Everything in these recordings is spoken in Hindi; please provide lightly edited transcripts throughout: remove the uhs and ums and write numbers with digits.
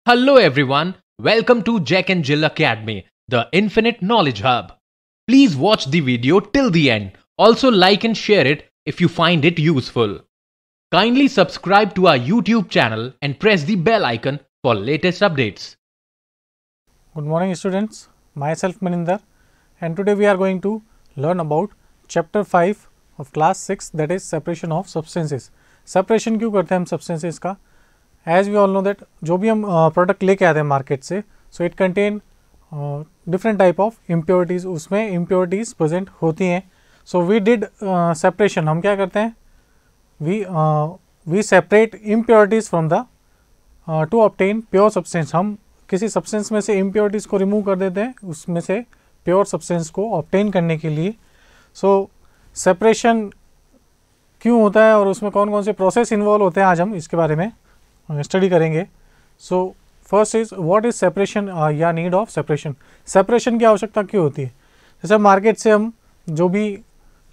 Hello everyone, welcome to Jack and Jill Academy, the Infinite Knowledge Hub. Please watch the video till the end. Also like and share it if you find it useful. Kindly subscribe to our YouTube channel and press the bell icon for latest updates. Good morning students, myself Maninder, and today we are going to learn about chapter 5 of class 6, that is separation of substances. Separation क्यों करते हैं हम substances का? As we all know that जो भी हम प्रोडक्ट लेके आते हैं मार्केट से, so it contain different type of impurities, उसमें इम्प्योरिटीज़ प्रेजेंट होती हैं. So we did separation. हम क्या करते हैं, we separate impurities from the to obtain pure substance. हम किसी सब्सटेंस में से इम्प्योरिटीज़ को रिमूव कर देते हैं उसमें से प्योर सब्सटेंस को ऑब्टेन करने के लिए. सो सेपरेशन क्यों होता है और उसमें कौन कौन से प्रोसेस इन्वॉल्व होते हैं, आज हम इसके बारे में स्टडी करेंगे. So first is what is separation या नीड ऑफ सेपरेशन. सेपरेशन की आवश्यकता क्यों होती है? जैसे मार्केट से हम जो भी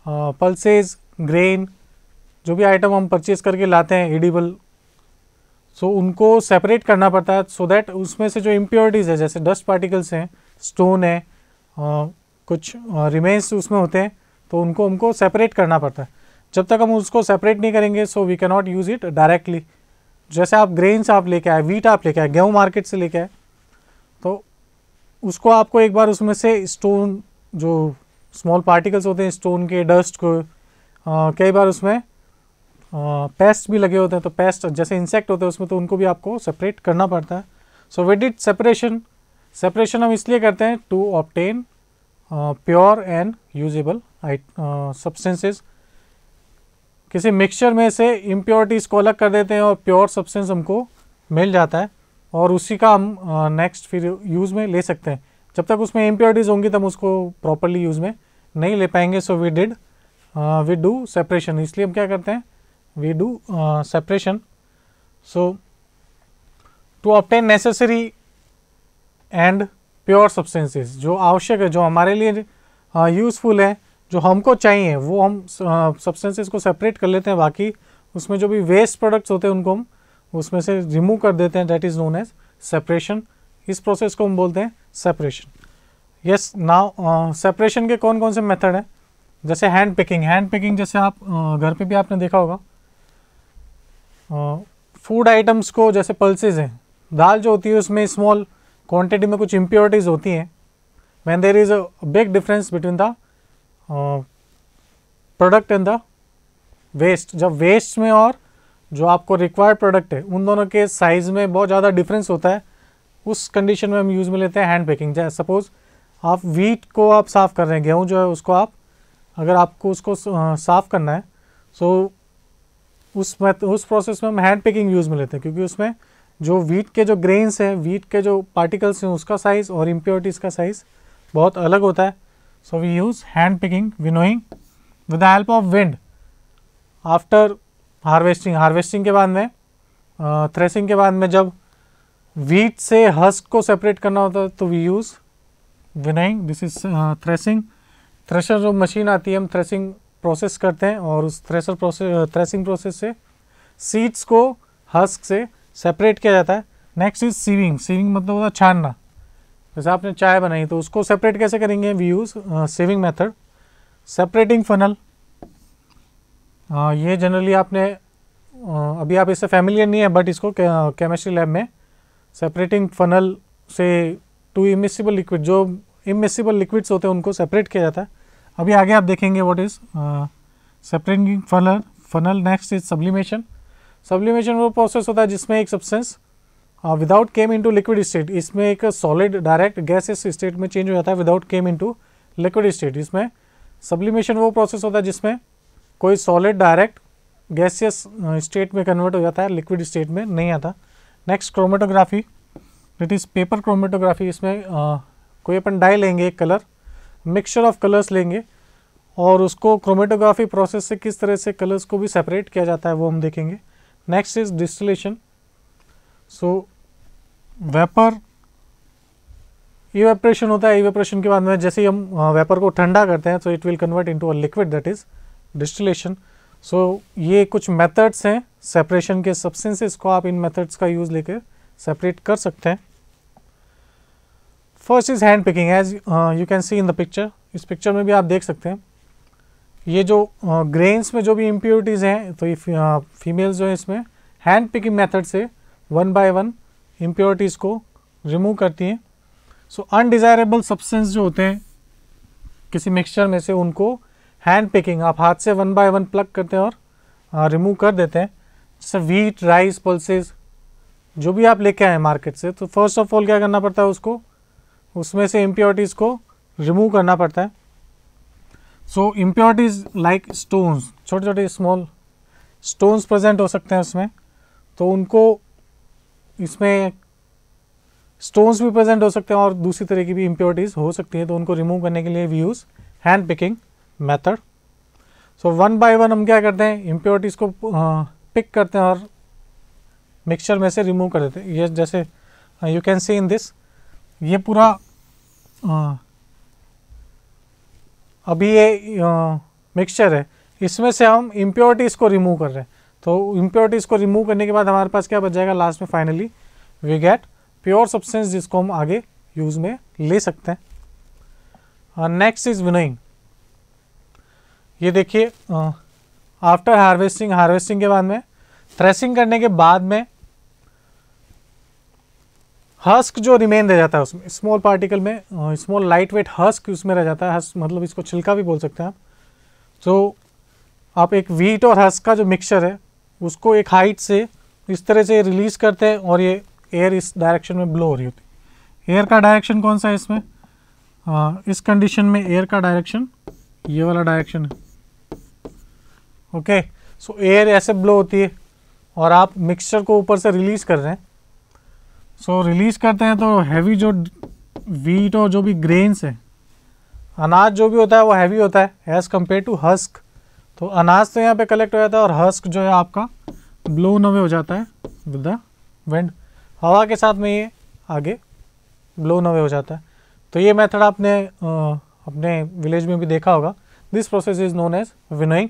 पल्सेस, ग्रेन, जो भी आइटम हम परचेज करके लाते हैं एडिबल, सो उनको सेपरेट करना पड़ता है सो दैट उसमें से जो इम्प्योरिटीज़ है, जैसे डस्ट पार्टिकल्स हैं, स्टोन है, कुछ रिमेन्स उसमें होते हैं, तो उनको हमको सेपरेट करना पड़ता है. जब तक हम उसको सेपरेट नहीं करेंगे so we can not use it directly. जैसे आप ग्रेन्स आप लेके आए, वीट आप लेके आए, गेहूँ मार्केट से लेके आए, तो उसको आपको एक बार उसमें से स्टोन, जो स्मॉल पार्टिकल्स होते हैं स्टोन के, डस्ट को, कई बार उसमें पेस्ट भी लगे होते हैं, तो पेस्ट जैसे इंसेक्ट होते हैं उसमें, तो उनको भी आपको सेपरेट करना पड़ता है. So we did separation. Separation हम इसलिए करते हैं to obtain pure and usable substances. किसी मिक्सचर में से इम्प्योरिटीज़ को अलग कर देते हैं और प्योर सब्सटेंस हमको मिल जाता है, और उसी का हम नेक्स्ट फिर यूज़ में ले सकते हैं. जब तक उसमें इम्प्योरिटीज़ होंगी तब उसको प्रॉपरली यूज़ में नहीं ले पाएंगे. So we do separation. इसलिए हम क्या करते हैं, we do separation. So to obtain necessary and pure substances, जो आवश्यक है, जो हमारे लिए यूज़फुल है, जो हमको चाहिए, वो हम सब्सटेंसेस को सेपरेट कर लेते हैं. बाकी उसमें जो भी वेस्ट प्रोडक्ट्स होते हैं उनको हम उसमें से रिमूव कर देते हैं. That is known as separation. इस प्रोसेस को हम बोलते हैं सेपरेशन. यस, नाउ सेपरेशन के कौन कौन से मेथड हैं? जैसे हैंड पिकिंग. हैंड पिकिंग जैसे आप घर पे भी आपने देखा होगा, फूड आइटम्स को, जैसे पल्सेज हैं, दाल जो होती है उसमें स्मॉल क्वांटिटी में कुछ इम्प्योरिटीज़ होती हैं. When there is a big difference between the product and the waste, जब वेस्ट में और जो आपको रिक्वायर्ड प्रोडक्ट है उन दोनों के साइज़ में बहुत ज़्यादा डिफरेंस होता है, उस कंडीशन में हम यूज़ में लेते हैं हैंड पिकिंग. जैसे सपोज़ आप वीट को आप साफ़ कर रहे हैं, गेहूँ जो है उसको आप, अगर आपको उसको साफ़ करना है, सो उस प्रोसेस में हम हैंड पिकिंग यूज़ में लेते हैं, क्योंकि उसमें जो वीट के जो ग्रेन्स हैं, वीट के जो पार्टिकल्स हैं, उसका साइज़ और इम्प्योरिटीज़ का साइज़ बहुत अलग होता है. So we use hand picking, winnowing with the help of wind. After harvesting के बाद में, थ्रेसिंग के बाद में, जब वीट से हस्क को सेपरेट करना होता है तो we use winnowing. This is threshing. Thresher जो मशीन आती है, हम थ्रेसिंग प्रोसेस करते हैं और उस थ्रेसिंग प्रोसेस से सीड्स को हस्क से सेपरेट किया जाता है. Next is sieving. सीविंग मतलब होता है छानना. जैसे आपने चाय बनाई तो उसको सेपरेट कैसे करेंगे? We use sieving method. Separating funnel, ये जनरली आपने अभी आप इससे फैमिलियर नहीं है, बट इसको केमिस्ट्री लैब में सेपरेटिंग फनल से टू इमिसिबल लिक्विड, जो इमिसिबल लिक्विड्स होते हैं उनको सेपरेट किया जाता है. अभी आगे आप देखेंगे what is separating funnel. Next is sublimation. Sublimation वो प्रोसेस होता है जिसमें एक substance without came into liquid state, इसमें एक सॉलिड डायरेक्ट गैसेस स्टेट में चेंज हो जाता है without came into liquid state. इसमें सब्लिमेशन वो प्रोसेस होता है जिसमें कोई सॉलिड डायरेक्ट गैसियस स्टेट में कन्वर्ट हो जाता है, लिक्विड स्टेट में नहीं आता. Next chromatography, it is paper chromatography. इसमें कोई अपन डाई लेंगे, एक कलर, मिक्सचर ऑफ कलर्स लेंगे और उसको क्रोमेटोग्राफी प्रोसेस से किस तरह से कलर्स को भी सेपरेट किया जाता है वो हम देखेंगे. Next is distillation. So vapour evaporation होता है. इवेपरेशन के बाद में जैसे ही हम वेपर को ठंडा करते हैं, so it will convert into a liquid, that is distillation. So ये कुछ मेथड्स हैं सेपरेशन के. सब्सटेंसेस को आप इन मेथड्स का यूज़ लेकर सेपरेट कर सकते हैं। First is hand picking, as you can see in the picture. इस पिक्चर में भी आप देख सकते हैं ये जो ग्रेन्स में जो भी इम्प्योरिटीज़ हैं, तो ये फीमेल्स जो है इसमें हैंड पिकिंग मेथड से वन बाय वन इम्प्योरिटीज़ को रिमूव करती हैं। सो अनडिज़ायरेबल सब्सटेंस जो होते हैं किसी मिक्सचर में से, उनको हैंड पिकिंग, आप हाथ से वन बाय वन प्लग करते हैं और रिमूव कर देते हैं। जैसे व्हीट, राइस, पल्सेस जो भी आप लेके आए मार्केट से, तो फर्स्ट ऑफ ऑल क्या करना पड़ता है, उसको उसमें से इम्प्योरिटीज़ को रिमूव करना पड़ता है। सो इम्प्योरिटीज़ लाइक स्टोन्स, छोटे छोटे स्मॉल स्टोन्स प्रेजेंट हो सकते हैं उसमें, तो उनको, इसमें स्टोन्स भी प्रेजेंट हो सकते हैं और दूसरी तरह की भी इम्प्योरिटीज़ हो सकती है, तो उनको रिमूव करने के लिए we use hand picking method. So one by one हम क्या करते हैं, इम्प्योरिटीज़ को पिक करते हैं और मिक्सचर में से रिमूव कर देते हैं। ये जैसे you can see in this, ये पूरा अभी ये मिक्सचर है, इसमें से हम इम्प्योरिटीज़ को रिमूव कर रहे हैं। तो इम्प्योरिटीज़ को रिमूव करने के बाद हमारे पास क्या बच जाएगा लास्ट में, finally we get pure substance, जिसको हम आगे यूज़ में ले सकते हैं। Next is winnowing. ये देखिए आफ्टर हार्वेस्टिंग, हार्वेस्टिंग के बाद में थ्रेसिंग करने के बाद में हस्क जो रिमेन रह जाता है उसमें, स्मॉल पार्टिकल में स्मॉल लाइट वेट हस्क उसमें रह जाता है। हस्क मतलब इसको छिलका भी बोल सकते हैं आप। तो आप एक व्हीट और हस्क का जो मिक्सचर है उसको एक हाइट से इस तरह से रिलीज़ करते हैं और ये एयर इस डायरेक्शन में ब्लो हो रही होती है। एयर का डायरेक्शन कौन सा है इसमें, इस कंडीशन में एयर का डायरेक्शन ये वाला डायरेक्शन है। ओके, सो एयर ऐसे ब्लो होती है और आप मिक्सचर को ऊपर से रिलीज़ कर रहे हैं। सो रिलीज़ करते हैं तो हैवी जो व्हीट और जो भी ग्रेन्स है, अनाज जो भी होता है वो हैवी होता है एज़ कम्पेयर टू हस्क। तो अनाज तो यहाँ पे कलेक्ट हो जाता है और हस्क जो है आपका ब्लोन अवे हो जाता है विद द विंड, हवा के साथ में ये आगे ब्लोन अवे हो जाता है। तो ये मेथड आपने अपने विलेज में भी देखा होगा। This process is known as winnowing,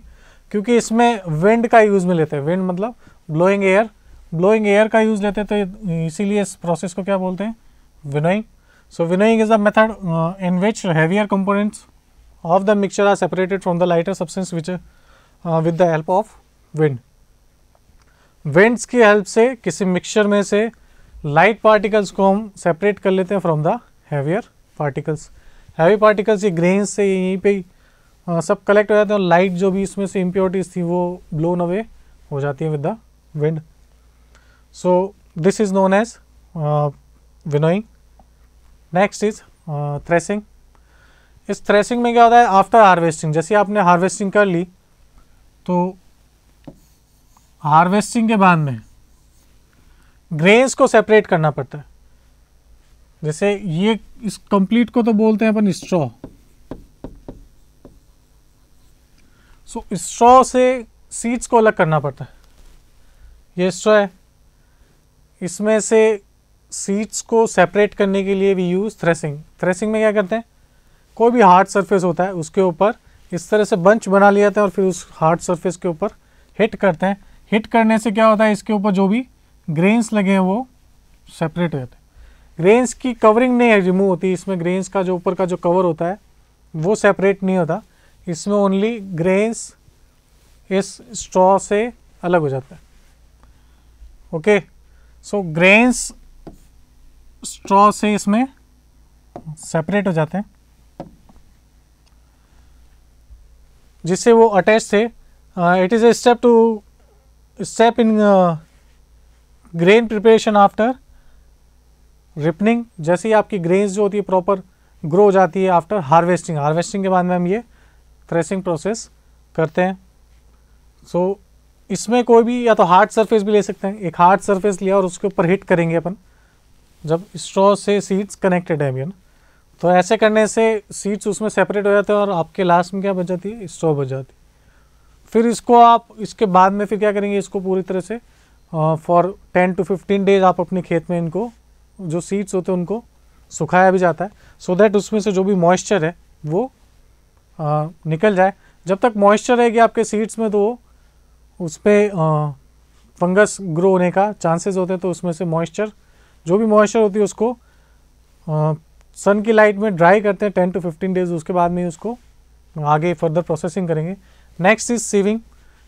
क्योंकि इसमें विंड का यूज़ में लेते हैं। विंड मतलब ब्लोइंग एयर, ब्लोइंग एयर का यूज़ लेते हैं, तो इसीलिए इस प्रोसेस को क्या बोलते हैं, winnowing. So winnowing is the method in which heavier components of the mixture are separated from the lighter substance which with the help of wind. Winds की हेल्प से किसी मिक्सचर में से लाइट पार्टिकल्स को हम सेपरेट कर लेते हैं from the heavier particles. Heavy particles ये ग्रेन्स से यहीं पे सब कलेक्ट हो जाते हैं और लाइट जो भी इसमें से इम्प्योरिटीज़ थी वो ब्लोन अवे हो जाती है with the wind. So this is known as winnowing. Next is threshing. इस थ्रेसिंग में क्या होता है, आफ्टर हार्वेस्टिंग, जैसे आपने हार्वेस्टिंग कर ली तो हार्वेस्टिंग के बाद में ग्रेन्स को सेपरेट करना पड़ता है। जैसे ये इस कंप्लीट को तो बोलते हैं अपन स्ट्रॉ। सो स्ट्रॉ से सीड्स को अलग करना पड़ता है। ये स्ट्रॉ है, इसमें से सीड्स को सेपरेट करने के लिए भी यूज़ थ्रेसिंग। थ्रेसिंग में क्या करते हैं, कोई भी हार्ड सरफेस होता है उसके ऊपर इस तरह से बंच बना लिया जाता है और फिर उस हार्ड सरफेस के ऊपर हिट करते हैं। हिट करने से क्या होता है, इसके ऊपर जो भी ग्रेन्स लगे हैं वो सेपरेट हो जाते हैं। ग्रेन्स की कवरिंग नहीं रिमूव होती, इसमें ग्रेन्स का जो ऊपर का जो कवर होता है वो सेपरेट नहीं होता, इसमें ओनली ग्रेन्स इस स्ट्रॉ से अलग हो जाता है। ओके, सो ग्रेन्स स्ट्रॉ से इसमें सेपरेट हो जाते हैं, जिससे वो अटैच थे। It is a step in grain preparation after ripening. जैसे ही आपकी ग्रेन्स जो होती है प्रॉपर ग्रो हो जाती है आफ्टर हार्वेस्टिंग। हार्वेस्टिंग के बाद में हम ये थ्रेसिंग प्रोसेस करते हैं। सो इसमें कोई भी या तो हार्ड सरफेस भी ले सकते हैं। एक हार्ड सरफेस लिया और उसके ऊपर हिट करेंगे अपन, जब स्ट्रॉ से सीड्स कनेक्टेड है अभी, तो ऐसे करने से सीड्स उसमें सेपरेट हो जाते हैं और आपके लास्ट में क्या बच जाती है, स्ट्रॉ बच जाती है। फिर इसको आप इसके बाद में फिर क्या करेंगे, इसको पूरी तरह से फॉर 10 to 15 डेज आप अपने खेत में इनको जो सीड्स होते हैं उनको सुखाया भी जाता है, सो दैट उसमें से जो भी मॉइस्चर है वो निकल जाए। जब तक मॉइस्चर रहेगी आपके सीड्स में तो उस पर फंगस ग्रो होने का चांसेस होते हैं, तो उसमें से मॉइस्चर जो भी मॉइस्चर होती है उसको सन की लाइट में ड्राई करते हैं 10 to 15 डेज, उसके बाद में उसको आगे फर्दर प्रोसेसिंग करेंगे। Next is sieving.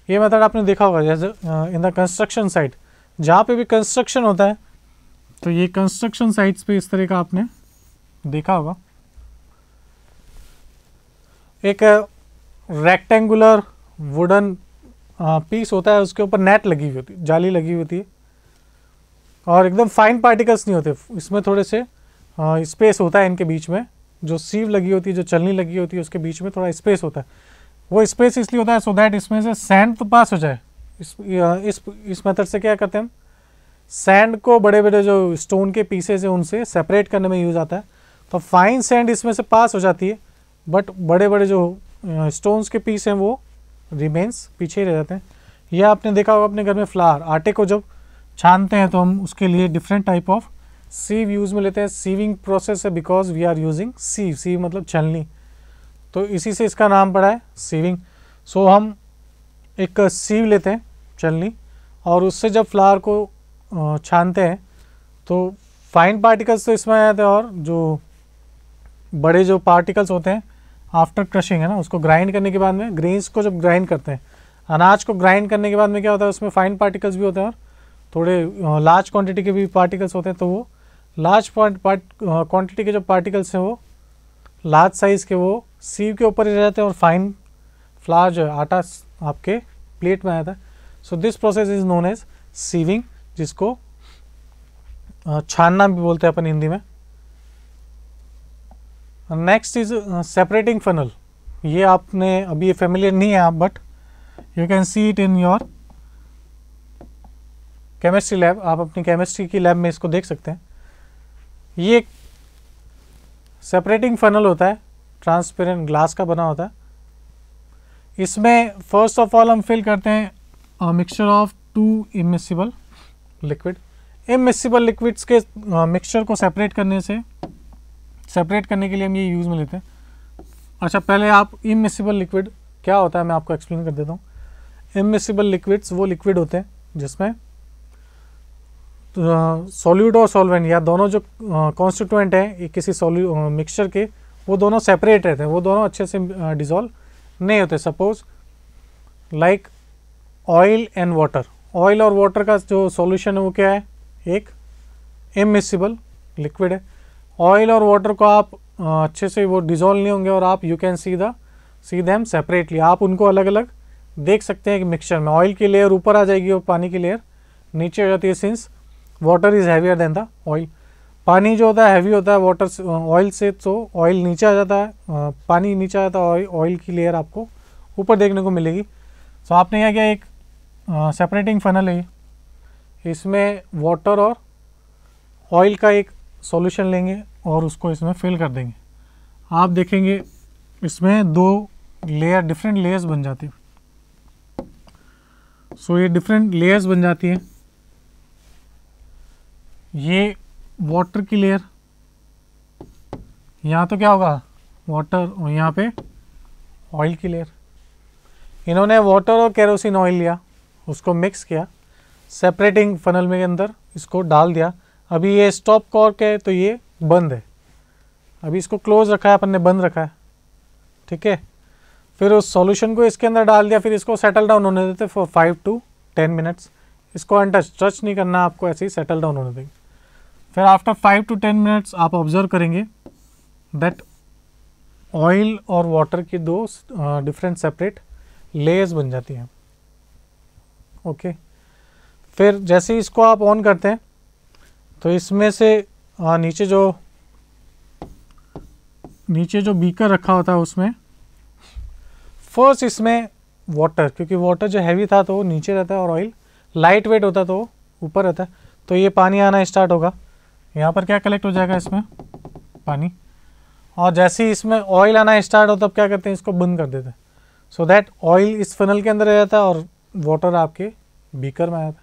ये मेथड आपने देखा होगा जैसे इन द कंस्ट्रक्शन साइट, जहाँ पे भी कंस्ट्रक्शन होता है तो ये कंस्ट्रक्शन साइट्स पे इस तरह का आपने देखा होगा, एक रेक्टेंगुलर वुडन पीस होता है, उसके ऊपर नेट लगी हुई होती है, जाली लगी हुई होती है, और एकदम फाइन पार्टिकल्स नहीं होते इसमें, थोड़े से स्पेस होता है इनके बीच में, जो सीव लगी होती है, जो चलनी लगी होती है उसके बीच में थोड़ा स्पेस होता है। वो स्पेस इसलिए होता है सो दैट इसमें से सैंड तो पास हो जाए। इस मेथड से क्या करते हैं हम, सैंड को बड़े बड़े जो स्टोन के पीसेज हैं उनसे सेपरेट करने में यूज़ आता है। तो फाइन सैंड इसमें से पास हो जाती है, बट बड़े बड़े जो स्टोन्स के पीस हैं वो रिमेन्स पीछे ही रह जाते हैं। यह आपने देखा होगा अपने घर में फ्लावर, आटे को जब छानते हैं तो हम उसके लिए डिफरेंट टाइप ऑफ सीव यूज़ में लेते हैं। सीविंग प्रोसेस है बिकॉज वी आर यूजिंग सीव, सीव मतलब छलनी, तो इसी से इसका नाम पड़ा है सीविंग। सो हम एक सीव लेते हैं छलनी, और उससे जब फ्लावर को छानते हैं तो फाइन पार्टिकल्स तो इसमें आ जाते हैं, और जो बड़े जो पार्टिकल्स होते हैं आफ्टर क्रशिंग है ना, उसको ग्राइंड करने के बाद में, ग्रेन्स को जब ग्राइंड करते हैं, अनाज को ग्राइंड करने के बाद में क्या होता है, उसमें फाइन पार्टिकल्स भी होते हैं और थोड़े लार्ज क्वांटिटी के भी पार्टिकल्स होते हैं। तो वो लार्ज क्वांटिटी के जो पार्टिकल्स हैं वो लार्ज साइज़ के वो सीव के ऊपर ही रह जाते हैं, और फाइन फ्लावर जो है आटा आपके प्लेट में आता है। So this process is known as sieving, जिसको छानना भी बोलते हैं अपन हिंदी में। Next is separating funnel. ये आपने अभी ये फेमिलियर नहीं है आप, but you can see it in your chemistry lab. आप अपनी केमिस्ट्री की लैब में इसको देख सकते हैं। ये एक सेपरेटिंग फनल होता है, ट्रांसपेरेंट ग्लास का बना होता है। इसमें फर्स्ट ऑफ ऑल हम फिल करते हैं mixture of 2 immiscible liquid. Immiscible liquids के मिक्सचर को सेपरेट करने के लिए हम ये यूज़ में लेते हैं। अच्छा, पहले आप इमिसिबल लिक्विड क्या होता है मैं आपको एक्सप्लेन कर देता हूँ। इमिसिबल लिक्विड्स वो लिक्विड होते हैं जिसमें सॉल्यूट और सॉल्वेंट या दोनों जो कॉन्स्टिट्यूएंट हैं किसी मिक्सचर के, वो दोनों सेपरेट रहते हैं, वो दोनों अच्छे से डिज़ोल्व नहीं होते। Suppose like oil and water, oil और वाटर का जो सॉल्यूशन है वो क्या है, एक इमिसिबल लिक्विड है। ऑयल और वाटर को आप अच्छे से वो डिज़ोल्व नहीं होंगे, और आप you can see them separately, आप उनको अलग अलग देख सकते हैं कि मिक्सचर में ऑयल की लेयर ऊपर आ जाएगी और पानी की लेयर नीचे हो जाती है, since water is heavier than the oil. पानी जो होता है हैवी होता है वाटर ऑयल से, तो ऑयल नीचे आ जाता है, पानी नीचे आ जाता है, ऑयल की लेयर आपको ऊपर देखने को मिलेगी। तो आपने क्या किया, एक सेपरेटिंग फनल है, इसमें वाटर और ऑयल का एक सॉल्यूशन लेंगे और उसको इसमें फिल कर देंगे। आप देखेंगे इसमें 2 लेयर, डिफरेंट लेयर्स बन जाती है। सो ये डिफरेंट लेयर्स बन जाती हैं। ये वाटर की लेयर, यहाँ तो क्या होगा वाटर, और यहाँ पे ऑयल की लेयर। इन्होंने वाटर और केरोसिन ऑयल लिया, उसको मिक्स किया, सेपरेटिंग फनल में के अंदर इसको डाल दिया। अभी ये स्टॉप कॉर्क है तो ये बंद है, अभी इसको क्लोज रखा है अपन ने, बंद रखा है, ठीक है। फिर उस सॉल्यूशन को इसके अंदर डाल दिया, फिर इसको सेटल डाउन होने देते फॉर 5 to 10 मिनट्स। इसको अनटच टच नहीं करना आपको, ऐसे ही सेटल डाउन होने देंगे। फिर आफ्टर 5 to 10 मिनट्स आप ऑब्जर्व करेंगे दैट ऑयल और वाटर की 2 डिफरेंट सेपरेट लेयर्स बन जाती हैं। ओके, फिर जैसे ही इसको आप ऑन करते हैं तो इसमें से नीचे जो बीकर रखा होता है उसमें फर्स्ट इसमें वाटर, क्योंकि वाटर जो हैवी था तो वो नीचे रहता है और ऑयल लाइट वेट होता है तो वो ऊपर रहता है। तो ये पानी आना स्टार्ट होगा, यहाँ पर क्या कलेक्ट हो जाएगा, इसमें पानी। और जैसे ही इसमें ऑयल आना स्टार्ट हो तब क्या करते हैं, इसको बंद कर देते हैं, सो दैट ऑयल इस फनल के अंदर रह जाता है और वाटर आपके बीकर में आ जाता है।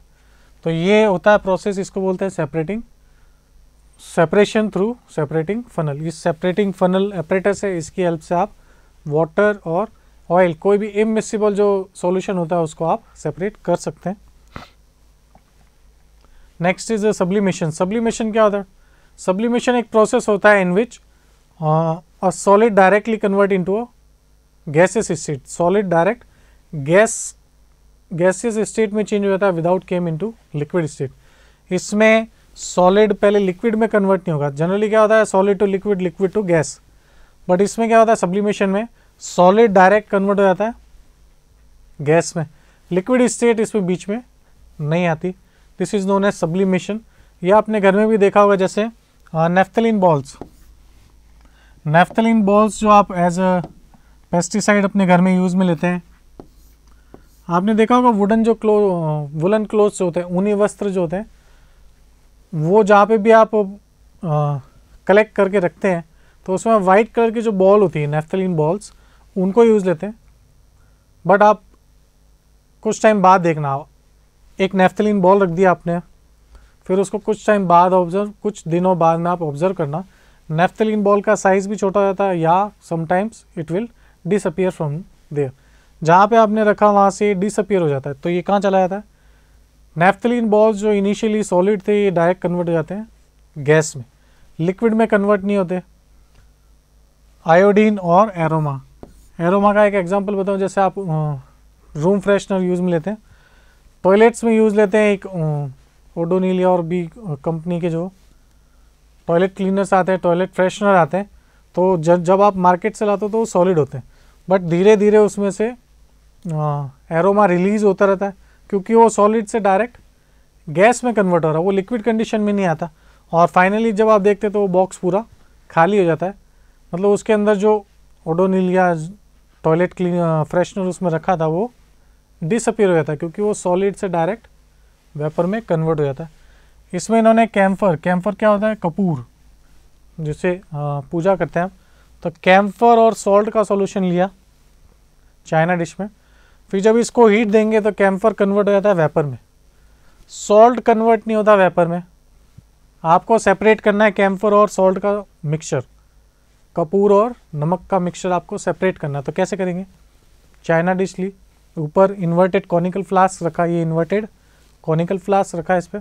तो ये होता है प्रोसेस, इसको बोलते हैं सेपरेशन थ्रू सेपरेटिंग फनल। इस सेपरेटिंग फनल एपरेटस है, इसकी हेल्प से आप वाटर और ऑयल, कोई भी इमिसिबल जो सॉल्यूशन होता है उसको आप सेपरेट कर सकते हैं। Next is sublimation. सब्लिमेशन क्या होता है? सब्लिमेशन एक प्रोसेस होता है in which a solid directly convert into a gases state. Solid direct gases state में चेंज हो जाता है without came into liquid state. इसमें सॉलिड पहले लिक्विड में कन्वर्ट नहीं होगा। जनरली क्या होता है? Solid to liquid, liquid to gas. But इसमें क्या होता है? सब्लिमेशन में सॉलिड डायरेक्ट कन्वर्ट हो जाता है गैस में, लिक्विड स्टेट इसमें बीच में नहीं आती। This is known as sublimation. यह आपने घर में भी देखा होगा, जैसे नेफ्थलीन बॉल्स। नेफ्थलीन बॉल्स जो आप एज अ पेस्टिसाइड अपने घर में यूज़ में लेते हैं। आपने देखा होगा वुलन वुलन क्लोथ्स जो होते हैं, ऊनी वस्त्र जो होते हैं, वो जहाँ पे भी आप कलेक्ट करके रखते हैं तो उसमें वाइट कलर की जो बॉल होती है नेफ्थलीन बॉल्स, उनको यूज़ लेते हैं। बट आप कुछ टाइम बाद देखना, एक नेफ्थलीन बॉल रख दिया आपने, फिर उसको कुछ टाइम बाद कुछ दिनों बाद में आप ऑब्जर्व करना, नेफ्थलीन बॉल का साइज़ भी छोटा हो जाता है या sometimes it will disappear from there. जहाँ पे आपने रखा वहाँ से डिसअपियर हो जाता है। तो ये कहाँ चला जाता है? नेफ्थलीन बॉल्स जो इनिशियली सॉलिड थे ये डायरेक्ट कन्वर्ट हो जाते हैं गैस में, लिक्विड में कन्वर्ट नहीं होते। आयोडीन और एरोमा। एरोमा का एक एग्जांपल बताऊं, जैसे आप रूम फ्रेशनर यूज़ में लेते हैं, टॉयलेट्स में यूज़ लेते हैं, एक ओडोनिल और भी कंपनी के जो टॉयलेट क्लीनर्स आते हैं, टॉयलेट फ्रेशनर आते हैं, तो जब आप मार्केट से लाते हो तो वो सॉलिड होते हैं। बट धीरे धीरे उसमें से एरोमा रिलीज़ होता रहता है, क्योंकि वो सॉलिड से डायरेक्ट गैस में कन्वर्ट हो रहा है, वो लिक्विड कंडीशन में नहीं आता। और फाइनली जब आप देखते तो वो बॉक्स पूरा खाली हो जाता है, मतलब उसके अंदर जो ओडोनिल या टॉयलेट फ्रेशनर उसमें रखा था वो डिसअपियर हो जाता है, क्योंकि वो सॉलिड से डायरेक्ट वेपर में कन्वर्ट हो जाता है। इसमें इन्होंने कैम्फर क्या होता है? कपूर, जिसे पूजा करते हैं हम, तो कैम्फर और सॉल्ट का सॉल्यूशन लिया चाइना डिश में। फिर जब इसको हीट देंगे तो कैम्फर कन्वर्ट हो जाता है वेपर में, सॉल्ट कन्वर्ट नहीं होता वेपर में। आपको सेपरेट करना है कैम्फर और सॉल्ट का मिक्सचर, कपूर और नमक का मिक्सचर आपको सेपरेट करना है। तो कैसे करेंगे? चाइना डिश ली, ऊपर इन्वर्टेड कॉनिकल फ्लास्क रखा, ये इन्वर्टेड कॉनिकल फ्लास्क रखा इस पर।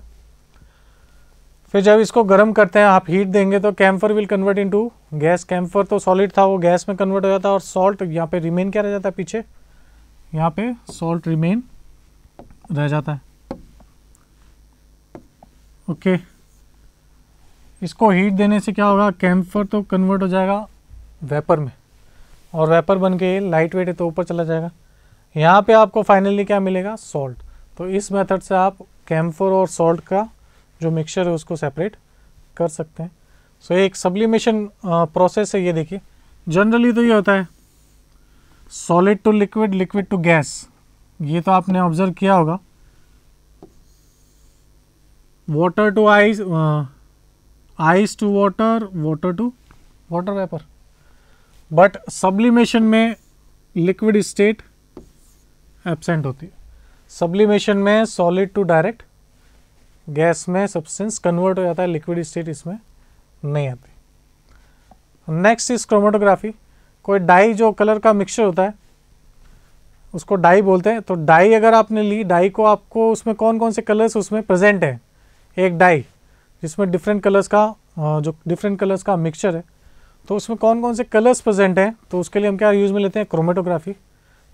फिर जब इसको गर्म करते हैं, आप हीट देंगे तो camphor will convert into gas. Camphor तो सॉलिड था, वो गैस में कन्वर्ट हो जाता है, और सॉल्ट यहाँ पे रिमेन क्या रह जाता है? पीछे यहाँ पे सॉल्ट रिमेन रह जाता है। ओके, इसको हीट देने से क्या होगा? कैम्फर तो कन्वर्ट हो जाएगा वेपर में, और वेपर बन के लाइट वेट है तो ऊपर चला जाएगा। यहाँ पे आपको फाइनली क्या मिलेगा? सॉल्ट। तो इस मेथड से आप कैम्फर और सॉल्ट का जो मिक्सचर है उसको सेपरेट कर सकते हैं। सो एक सब्लिमेशन प्रोसेस है ये। देखिए जनरली तो ये होता है solid to liquid, liquid to gas, ये तो आपने ऑब्जर्व किया होगा। Water to ice, ice to water, water to water vapour. But sublimation में लिक्विड स्टेट एब्सेंट होती है। सब्लिमेशन में सॉलिड टू डायरेक्ट गैस में सब्सटेंस कन्वर्ट हो जाता है, लिक्विड स्टेट इसमें नहीं आती। Next is chromatography. कोई डाई जो कलर का मिक्सचर होता है उसको डाई बोलते हैं। तो डाई अगर आपने ली, डाई को आपको उसमें कौन कौन से कलर्स उसमें प्रेजेंट है, एक डाई जिसमें डिफरेंट कलर्स का जो डिफरेंट कलर्स का मिक्सचर है, तो उसमें कौन कौन से कलर्स प्रेजेंट हैं, तो उसके लिए हम क्या यूज़ में लेते हैं? Chromatography,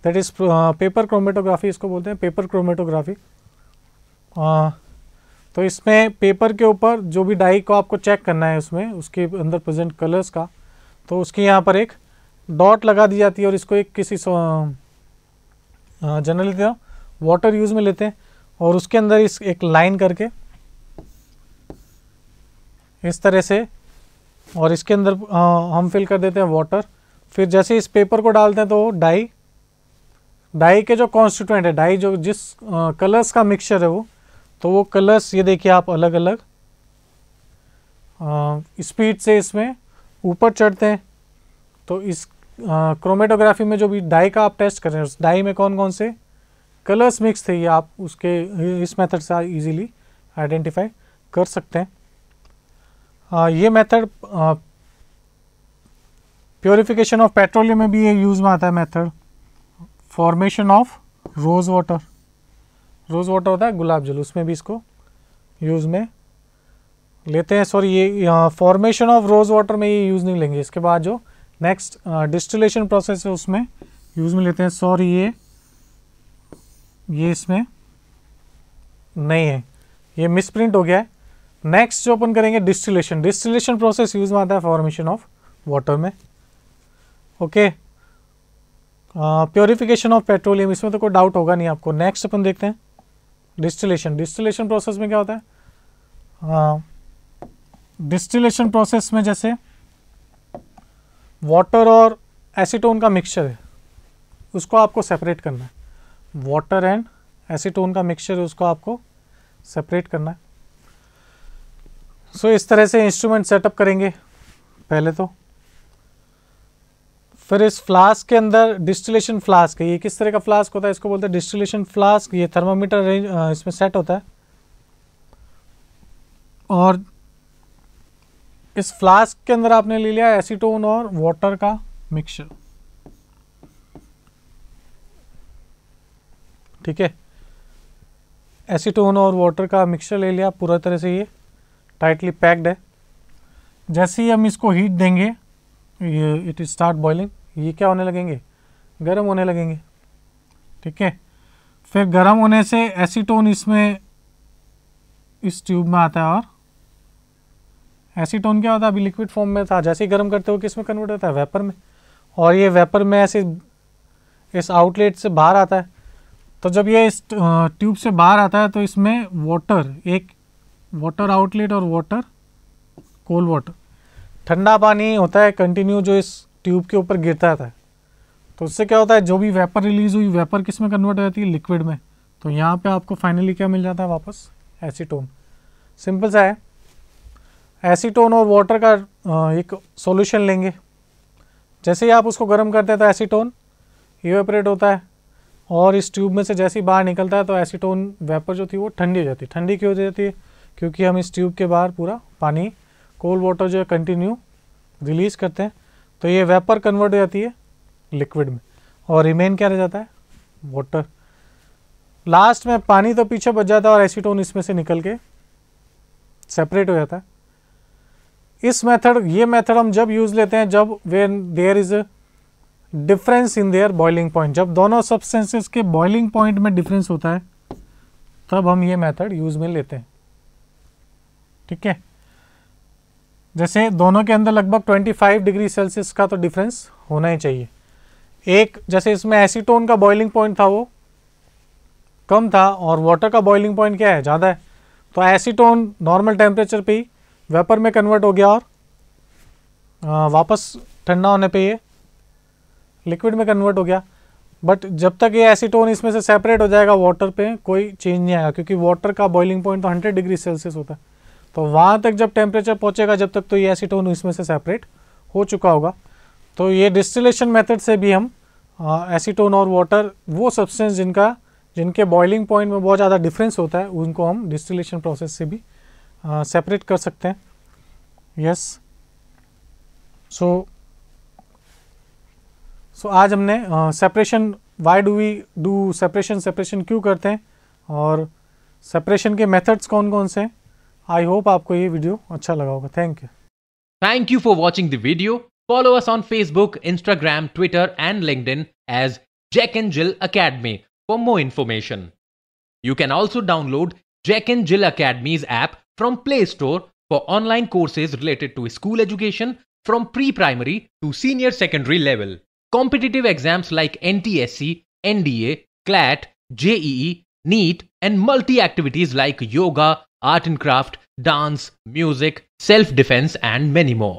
that is paper chromatography इसको बोलते हैं, पेपर क्रोमेटोग्राफी। तो इसमें पेपर के ऊपर जो भी डाई को आपको चेक करना है उसमें उसके अंदर प्रेजेंट कलर्स का, तो उसकी यहाँ पर एक डॉट लगा दी जाती है, और इसको एक किसी जनरली तो वाटर यूज़ में लेते हैं, और उसके अंदर इस एक लाइन करके इस तरह से, और इसके अंदर हम फिल कर देते हैं वाटर। फिर जैसे इस पेपर को डालते हैं तो डाई के जो कॉन्स्टिट्यूएंट है, डाई जो जिस कलर्स का मिक्सचर है वो कलर्स ये देखिए आप अलग अलग स्पीड से इसमें ऊपर चढ़ते हैं। तो इस क्रोमेटोग्राफी में जो भी डाई का आप टेस्ट कर रहे हैं, उस डाई में कौन कौन से कलर्स मिक्स थे, ये आप उसके इस मेथड से इजीली आइडेंटिफाई कर सकते हैं। ये मेथड प्योरिफिकेशन ऑफ पेट्रोलियम में भी ये यूज़ में आता है method. Formation of rose water, rose water होता है गुलाब जल, उसमें भी इसको यूज़ में लेते हैं, सॉरी ये फॉर्मेशन ऑफ रोज़ वाटर में ये यूज़ नहीं लेंगे। इसके बाद जो नेक्स्ट डिस्टिलेशन प्रोसेस है उसमें यूज़ में लेते हैं। सॉरी ये इसमें नहीं है, ये मिसप्रिंट हो गया है। नेक्स्ट जो अपन करेंगे डिस्टिलेशन, डिस्टिलेशन प्रोसेस यूज़ में आता है फॉर्मेशन ऑफ वाटर में। ओके, प्योरिफिकेशन ऑफ पेट्रोलियम, इसमें तो कोई डाउट होगा नहीं आपको। नेक्स्ट अपन देखते हैं डिस्टिलेशन। डिस्टिलेशन प्रोसेस में क्या होता है, डिस्टिलेशन प्रोसेस में जैसे वाटर और एसीटोन का मिक्सचर है, उसको आपको सेपरेट करना है। वाटर एंड एसीटोन का मिक्सचर है, उसको आपको सेपरेट करना है। सो इस तरह से इंस्ट्रूमेंट सेटअप करेंगे पहले तो। फिर इस फ्लास्क के अंदर डिस्टिलेशन फ्लास्क है, ये किस तरह का फ्लास्क होता है, इसको बोलते हैं डिस्टिलेशन फ्लास्क। ये थर्मामीटर रेंज इसमें सेट होता है और इस फ्लास्क के अंदर आपने ले लिया एसीटोन और वाटर का मिक्सचर, ठीक है। एसीटोन और वाटर का मिक्सचर ले लिया, पूरा तरह से ये टाइटली पैक्ड है। जैसे ही हम इसको हीट देंगे ये इट स्टार्ट बॉइलिंग, ये क्या होने लगेंगे, गर्म होने लगेंगे, ठीक है। फिर गर्म होने से एसीटोन इसमें इस ट्यूब में आता है और एसीटोन क्या होता है, अभी लिक्विड फॉर्म में था, जैसे ही गर्म करते हो किस में कन्वर्ट होता है, वेपर में। और ये वेपर में ऐसे इस आउटलेट से बाहर आता है। तो जब ये इस ट्यूब से बाहर आता है तो इसमें वाटर, एक वाटर आउटलेट और वाटर कोल्ड वाटर, ठंडा पानी होता है कंटिन्यू जो इस ट्यूब के ऊपर गिरता रहता है। तो उससे क्या होता है, जो भी वेपर रिलीज हुई वेपर किस में कन्वर्ट हो जाती है, लिक्विड में। तो यहाँ पे आपको फाइनली क्या मिल जाता है, वापस एसीटोन। सिंपल सा है। एसीटोन और वाटर का एक सॉल्यूशन लेंगे, जैसे ही आप उसको गर्म करते हैं तो एसीटोन इवेपोरेट होता है और इस ट्यूब में से जैसे ही बाहर निकलता है तो एसीटोन वेपर जो थी वो ठंडी हो जाती है। ठंडी क्यों हो जाती है, क्योंकि हम इस ट्यूब के बाहर पूरा पानी कोल्ड वाटर जो है कंटिन्यू रिलीज़ करते हैं। तो ये वेपर कन्वर्ट हो जाती है लिक्विड में और रिमेन क्या रह जाता है, वाटर। लास्ट में पानी तो पीछे बच जाता है और एसीटोन इसमें से निकल के सेपरेट हो जाता है। इस मेथड, ये मेथड हम जब यूज़ लेते हैं जब when there is a difference in their boiling point, जब दोनों सब्सटेंसेस के बॉइलिंग पॉइंट में डिफरेंस होता है तब हम ये मेथड यूज़ में लेते हैं, ठीक है। जैसे दोनों के अंदर लगभग 25 डिग्री सेल्सियस का तो डिफरेंस होना ही चाहिए। एक जैसे इसमें एसीटोन का बॉइलिंग पॉइंट था वो कम था और वाटर का बॉइलिंग पॉइंट क्या है, ज़्यादा है। तो एसीटोन नॉर्मल टेम्परेचर पे ही वेपर में कन्वर्ट हो गया और वापस ठंडा होने पे ये लिक्विड में कन्वर्ट हो गया। बट जब तक ये एसीटोन इसमें से सेपरेट हो जाएगा वाटर पे कोई चेंज नहीं आएगा, क्योंकि वाटर का बॉइलिंग पॉइंट तो 100 डिग्री सेल्सियस होता है। तो वहाँ तक जब टेम्परेचर पहुँचेगा जब तक तो ये एसीटोन इसमें से सेपरेट हो चुका होगा। तो ये डिस्टिलेशन मेथड से भी हम एसीटोन और वाटर, वो सब्सटेंस जिनके बॉइलिंग पॉइंट में बहुत ज़्यादा डिफरेंस होता है, उनको हम डिस्टिलेशन प्रोसेस से भी सेपरेट कर सकते हैं। यस, सो आज हमने separation, why do we do separation क्यों करते हैं और सेपरेशन के मेथड्स कौन कौन से हैं। आई होप आपको ये वीडियो अच्छा लगा होगा। Thank you. Thank you for watching the video. Follow us on Facebook, Instagram, Twitter, and LinkedIn as Jack and Jill Academy for more information. You can also download Jack and Jill Academy's app from Play Store for online courses related to school education from pre-primary to senior secondary level. Competitive exams like NTSC, NDA, CLAT, JEE, NEET, and multi-activities like yoga, art and craft, dance, music, self-defense, and many more.